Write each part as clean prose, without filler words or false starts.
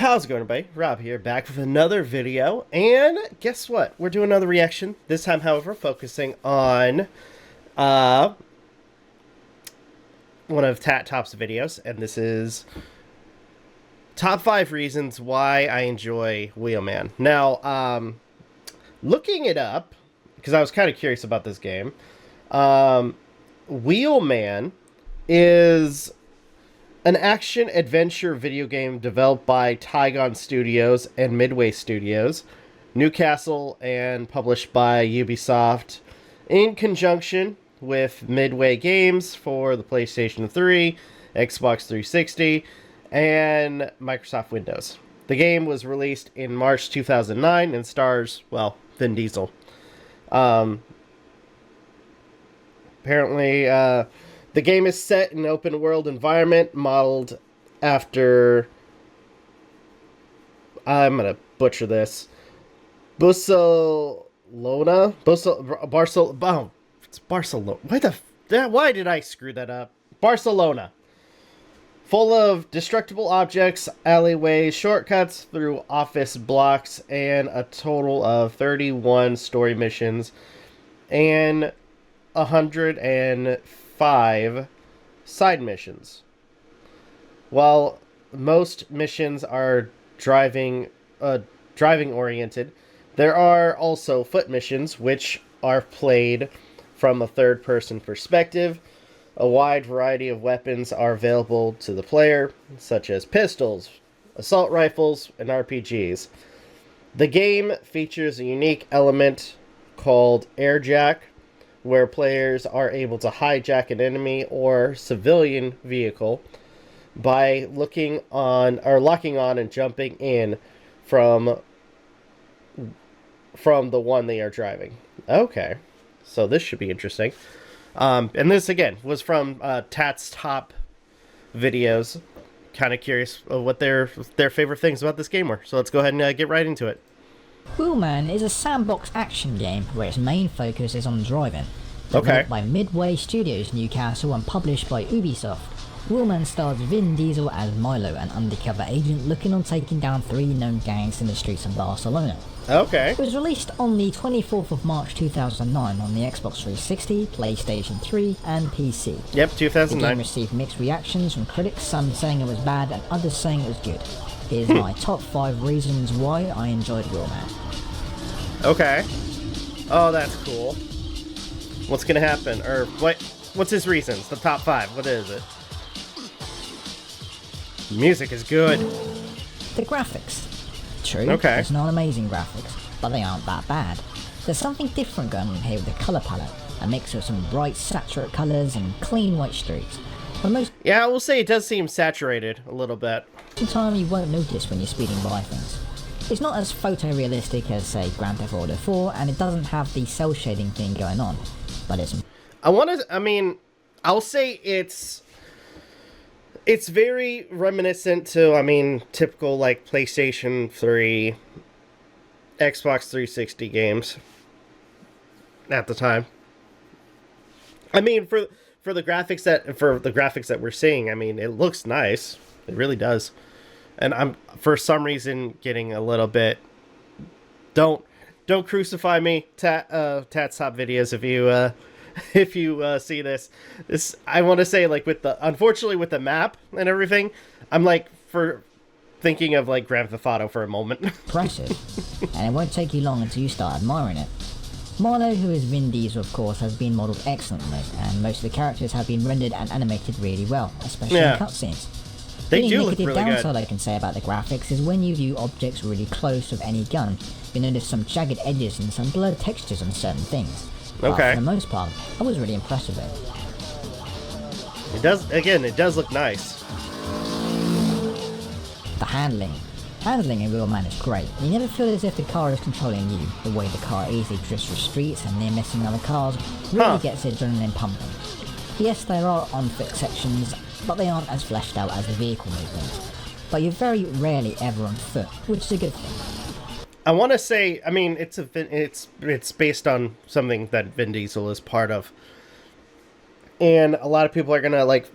How's it going, everybody? Rob here, back with another video, and guess what? We're doing another reaction. This time, however, focusing on one of Top's videos, and this is top 5 reasons why I enjoy Wheelman. Now, looking it up, because I was kind of curious about this game, Wheelman is an action-adventure video game developed by Tygon Studios and Midway Studios, Newcastle, and published by Ubisoft in conjunction with Midway Games for the PlayStation 3, Xbox 360, and Microsoft Windows. The game was released in March 2009 and stars, well, Vin Diesel. Apparently, the game is set in an open-world environment modeled after... I'm going to butcher this. Barcelona? Oh, it's Barcelona. Why did I screw that up? Barcelona. Full of destructible objects, alleyways, shortcuts through office blocks, and a total of 31 story missions, and 105 side missions. While most missions are driving oriented, there are also foot missions which are played from a third person perspective. A wide variety of weapons are available to the player, such as pistols, assault rifles, and RPGs. The game features a unique element called airjack, where players are able to hijack an enemy or civilian vehicle by locking on and jumping in from the one they are driving. Okay, so this should be interesting. And this again was from Tats TopVideos. Kind of curious what their favorite things about this game were. So let's go ahead and get right into it. Wheelman is a sandbox action game where its main focus is on driving. Okay. Developed by Midway Studios Newcastle and published by Ubisoft, Wheelman stars Vin Diesel as Milo, an undercover agent looking on taking down 3 known gangs in the streets of Barcelona. Okay. It was released on the 24th of March 2009 on the Xbox 360, PlayStation 3 and PC. Yep, 2009. The game received mixed reactions from critics, some saying it was bad and others saying it was good. Here's my top 5 reasons why I enjoyed Wheelman. Okay. Oh, that's cool. What's gonna happen? Or what's his reasons? The top 5. What is it? Music is good. The graphics. True, okay. It's not amazing graphics, but they aren't that bad. There's something different going on here with the colour palette. A mix of some bright, saturated colours and clean white streaks. For the most Yeah, I will say it does seem saturated a little bit. of the time you won't notice when you're speeding by things. It's not as photorealistic as, say, Grand Theft Auto 4, and it doesn't have the cell shading thing going on. But I'll say it's very reminiscent to, typical, like, PlayStation 3, Xbox 360 games at the time. For the graphics that we're seeing, it looks nice. It really does. And I'm, for some reason, getting a little bit... Don't crucify me, Tats TopVideos, if you see this. I want to say, like, unfortunately with the map and everything, I'm like thinking of like Grand Theft Auto for a moment. Impressive, and it won't take you long until you start admiring it. Milo, who is Vin Diesel of course, has been modelled excellently, and most of the characters have been rendered and animated really well, especially in cutscenes. They do look really good. The downside I can say about the graphics is when you view objects really close with any gun, you notice some jagged edges and some blurred textures on certain things. But for the most part, I was really impressed with it. It does look nice. The handling in Wheelman is great. You never feel as if the car is controlling you. The way the car easily drifts through streets and near missing other cars really gets the adrenaline pumping. Yes, there are unfit sections, but they aren't as fleshed out as the vehicle movements. But you're very rarely ever on foot, which is a good thing. I want to say, it's based on something that Vin Diesel is part of, and a lot of people are gonna like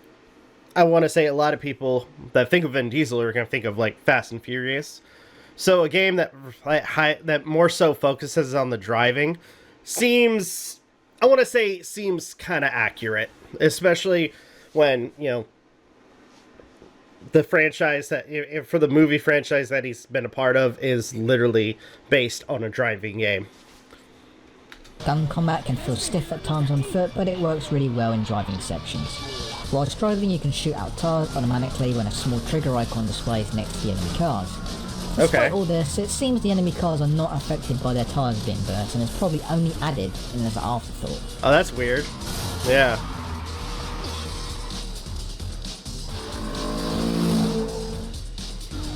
I want to say a lot of people that think of Vin Diesel are going to think of like Fast and Furious. So a game that that more so focuses on the driving seems, I want to say, seems kind of accurate, especially when, you know, the franchise that for the movie franchise that he's been a part of is literally based on a driving game. Gun combat can feel stiff at times on foot, but it works really well in driving sections. Whilst driving, you can shoot out tires automatically when a small trigger icon displays next to the enemy cars. Despite all this, it seems the enemy cars are not affected by their tires being burnt, and is probably only added in as an afterthought. Oh, that's weird. Yeah.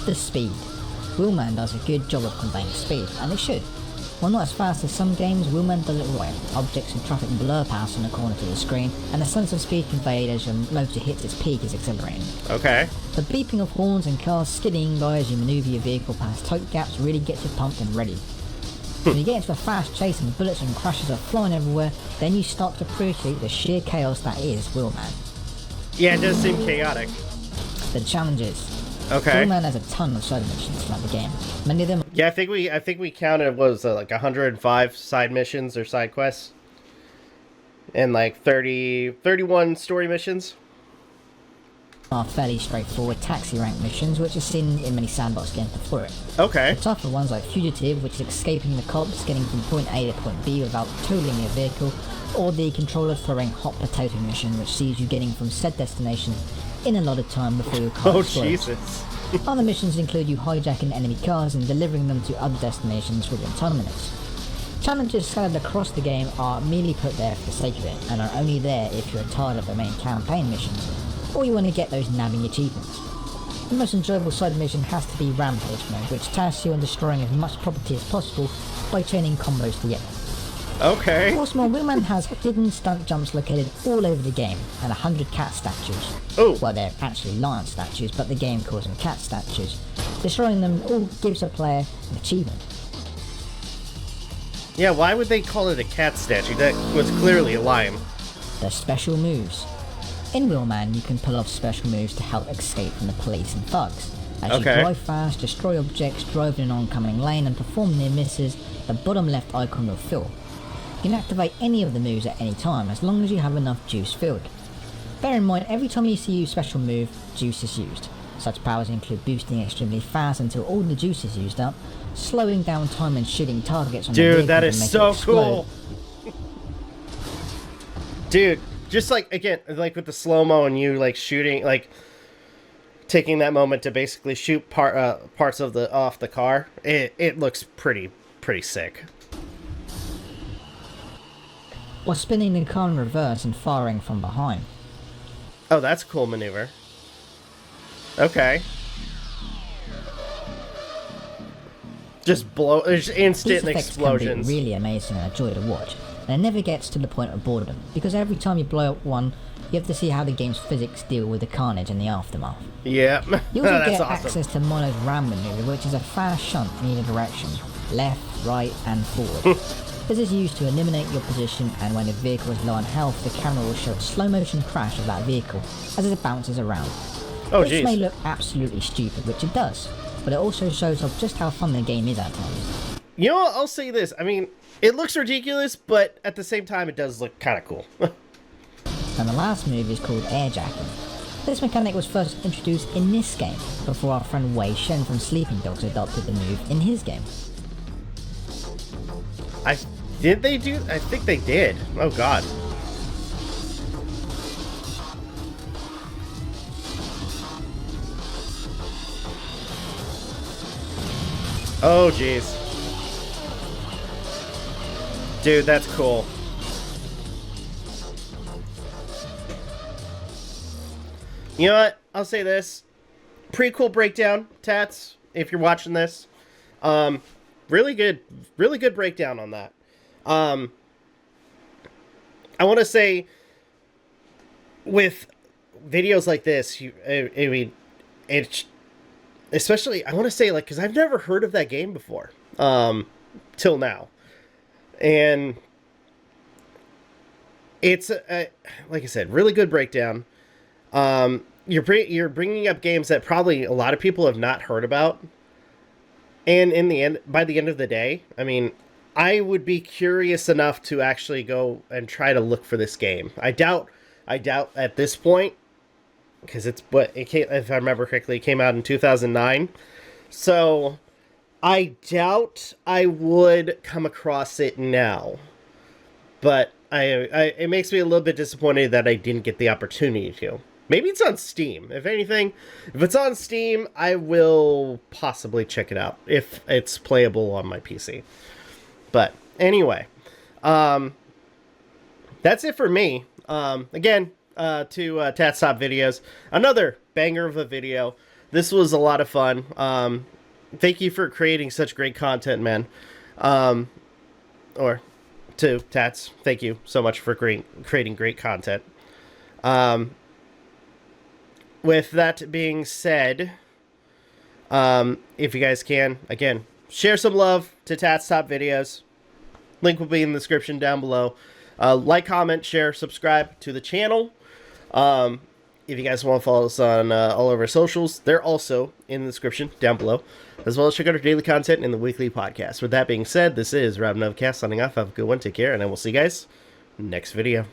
The speed. Wheelman does a good job of conveying speed, and it should. While not as fast as some games, Wheelman does it right. Objects and traffic blur past in the corner to the screen, and the sense of speed conveyed as your motor hits its peak is exhilarating. Okay. The beeping of horns and cars skidding by as you manoeuvre your vehicle past tote gaps really gets you pumped and ready. When you get into a fast chase and bullets and crashes are flying everywhere, then you start to appreciate the sheer chaos that is Wheelman. Yeah, it does seem chaotic. The challenges. Okay. Wheelman has a ton of side missions throughout the game. Many of them. Yeah, I think we counted, what was it, like 105 side missions or side quests, and like 31 story missions. Are fairly straightforward taxi rank missions, which are seen in many sandbox games before it. Okay. The tougher ones like Fugitive, which is escaping the cops, getting from point A to point B without totaling your vehicle, or the controller throwing hot potato mission, which sees you getting from said destination in a lot of time before your car explodes. Jesus. Other missions include you hijacking enemy cars and delivering them to other destinations within time limits. Challenges scattered across the game are merely put there for the sake of it, and are only there if you're tired of the main campaign missions, or you want to get those nabbing achievements. The most enjoyable side mission has to be Rampage mode, which tasks you on destroying as much property as possible by chaining combos together. Okay. What's more, Wheelman has hidden stunt jumps located all over the game, and 100 cat statues. Oh. Well, they're actually lion statues, but the game calls them cat statues. Destroying them all gives a player an achievement. Yeah, why would they call it a cat statue? That was clearly a lion. The special moves. In Wheelman, you can pull off special moves to help escape from the police and thugs. As you drive fast, destroy objects, drive in an oncoming lane, and perform near misses, the bottom left icon will fill. You can activate any of the moves at any time, as long as you have enough juice filled. Bear in mind, every time you see a special move, juice is used. Such powers include boosting extremely fast until all the juice is used up, slowing down time and shooting targets on the vehicle. Dude, that is so cool. Dude, just like, again, like with the slow-mo and you like shooting, like taking that moment to basically shoot parts of off the car, it looks pretty sick. Or spinning the car in reverse and firing from behind. Oh, that's a cool maneuver. Okay. Just instant These effects explosions. can be really amazing and a joy to watch, and it never gets to the point of boredom, because every time you blow up one, you have to see how the game's physics deal with the carnage and the aftermath. Yeah. You also That's get awesome. access to Milo's ram maneuver, which is a fast shunt in either direction, left, right, and forward. This is used to eliminate your position, and when the vehicle is low on health, the camera will show a slow motion crash of that vehicle as it bounces around. Oh, This jeez. may look absolutely stupid, which it does, but it also shows off just how fun the game is at times. You know what? I'll say this. I mean, it looks ridiculous, but at the same time, it does look kind of cool. And the last move is called airjacking. This mechanic was first introduced in this game, before our friend Wei Shen from Sleeping Dogs adopted the move in his game. I think they did. Oh, God. Oh, jeez. Dude, that's cool. You know what? I'll say this. Pretty cool breakdown, Tats, if you're watching this. Really good breakdown on that. I want to say, with videos like this, I mean, it's especially, I want to say, like, because I've never heard of that game before, till now, and it's like I said, really good breakdown. you're bringing up games that probably a lot of people have not heard about. And in the end, by the end of the day, I mean, I would be curious enough to actually go and try to look for this game. I doubt at this point, because if I remember correctly, it came out in 2009. So I doubt I would come across it now. But it makes me a little bit disappointed that I didn't get the opportunity to. Maybe it's on Steam. If anything, if it's on Steam, I will possibly check it out if it's playable on my PC. But anyway, that's it for me. Again, to Tats TopVideos, another banger of a video. This was a lot of fun. Thank you for creating such great content, man. Or to Tats, thank you so much for creating great content. With that being said, if you guys can, again, share some love to Tats TopVideos. Link will be in the description down below. Like, comment, share, subscribe to the channel. If you guys want to follow us on all of our socials, they're also in the description down below, as well as check out our daily content in the weekly podcast. With that being said, this is Rob Novakast signing off. Have a good one. Take care, and I will see you guys next video.